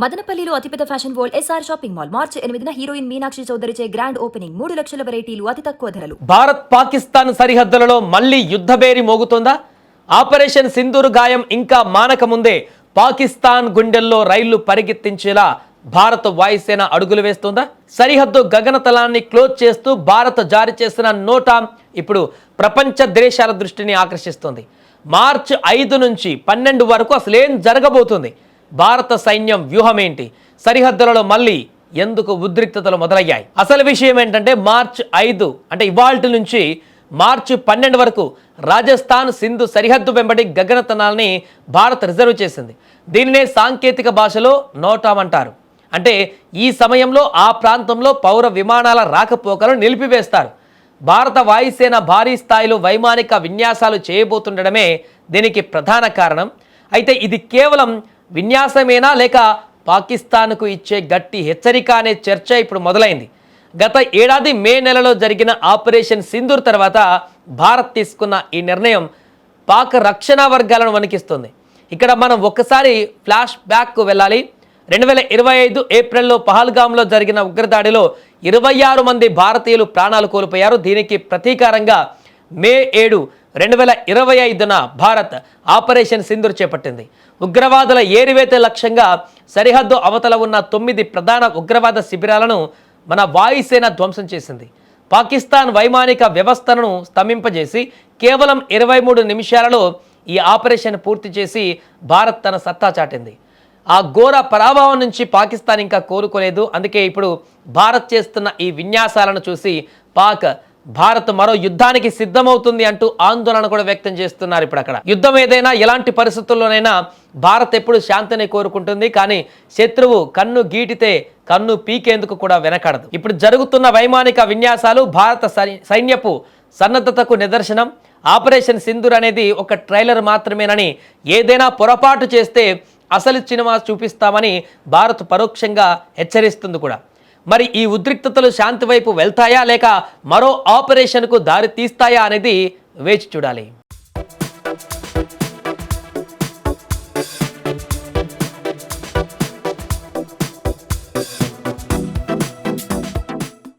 మదనపల్లిలో అతిపెద్ద fashion world SR shopping mall March 8న హీరోయిన్ మీనాక్షి చౌదరిచే గ్రాండ్ ఓపెనింగ్ 3 లక్షల వెరైటీలు అతి తక్కువ ధరలు. భారత్ పాకిస్తాన్ సరిహద్దులలో మళ్లీ యుద్ధబేరి మోగుతోందా? ఆపరేషన్ సింధూర్ గాయం ఇంకా మానక ముందే పాకిస్తాన్ గుండెల్లో రైళ్లు పరిగెత్తించేలా భారత వాయుసేన అడుగులు వేస్తోందా? సరిహద్దు గగనతలాన్ని క్లోజ్ చేస్తూ భారత్ జారీ చేసిన నోటా ఇప్పుడు ప్రపంచ దేశాల దృష్టిని ఆకర్షిస్తోంది. మార్చి 5 నుంచి 12 వరకు అసలేం జరగబోతుంది? భారత సైన్యం వ్యూహం ఏంటి? సరిహద్దులలో మళ్ళీ ఎందుకు ఉద్రిక్తతలు మొదలయ్యాయి? అసలు విషయం ఏంటంటే మార్చి 5 అంటే ఇవాల్టి నుంచి మార్చి 12 వరకు రాజస్థాన్ సింధు సరిహద్దు వెంబడి గగనతలాన్ని భారత్ రిజర్వ్ చేసింది. దీనినే సాంకేతిక భాషలో నోటామ్ అంటారు. అంటే ఈ సమయంలో ఆ ప్రాంతంలో పౌర విమానాల రాకపోకలను నిలిపివేస్తారు. భారత వాయుసేన భారీ స్థాయిలో వైమానిక విన్యాసాలు చేయబోతుండడమే దీనికి ప్రధాన కారణం. అయితే ఇది కేవలం విన్యాసమేనా లేక పాకిస్తాన్కు ఇచ్చే గట్టి హెచ్చరిక అనే చర్చ ఇప్పుడు మొదలైంది. గత ఏడాది మే నెలలో జరిగిన ఆపరేషన్ సింధూర్ తర్వాత భారత్ తీసుకున్న ఈ నిర్ణయం పాక్ రక్షణ వర్గాలను వణికిస్తుంది. ఇక్కడ మనం ఒక్కసారి ఫ్లాష్ బ్యాక్కు వెళ్ళాలి. 2025 ఏప్రిల్లో పహల్గామ్లో జరిగిన ఉగ్రదాడిలో 26 మంది భారతీయులు ప్రాణాలు కోల్పోయారు. దీనికి ప్రతీకారంగా మే 7, 2025న భారత్ ఆపరేషన్ సింధూర్ చేపట్టింది. ఉగ్రవాదుల ఏరివేత లక్ష్యంగా సరిహద్దు అవతల ఉన్న 9 ప్రధాన ఉగ్రవాద శిబిరాలను మన వాయుసేన ధ్వంసం చేసింది. పాకిస్తాన్ వైమానిక వ్యవస్థను స్తంభింపజేసి కేవలం 23 నిమిషాలలో ఈ ఆపరేషన్ పూర్తి చేసి భారత్ తన సత్తా చాటింది. ఆ ఘోర పరాభవం నుంచి పాకిస్తాన్ ఇంకా కోలుకోలేదు. అందుకే ఇప్పుడు భారత్ చేస్తున్న ఈ విన్యాసాలను చూసి భారత్ మరో యుద్ధానికి సిద్ధమవుతుంది అంటూ ఆందోళన కూడా వ్యక్తం చేస్తున్నారు. ఇప్పుడు అక్కడ యుద్ధం ఏదైనా ఎలాంటి పరిస్థితుల్లోనైనా భారత్ ఎప్పుడు శాంతిని కోరుకుంటుంది. కానీ శత్రువు కన్ను గీటితే కన్ను పీకేందుకు కూడా వెనకడదు. ఇప్పుడు జరుగుతున్న వైమానిక విన్యాసాలు భారత సైన్యపు సన్నద్ధతకు నిదర్శనం. ఆపరేషన్ సింధూర్ అనేది ఒక ట్రైలర్ మాత్రమేనని, ఏదైనా పొరపాటు చేస్తే అసలు సినిమా చూపిస్తామని భారత్ పరోక్షంగా హెచ్చరిస్తుంది కూడా. మరి ఈ ఉద్రిక్తతలు శాంతి వైపు వెళ్తాయా లేక మరో ఆపరేషన్కు దారి తీస్తాయా అనేది వేచి చూడాలి.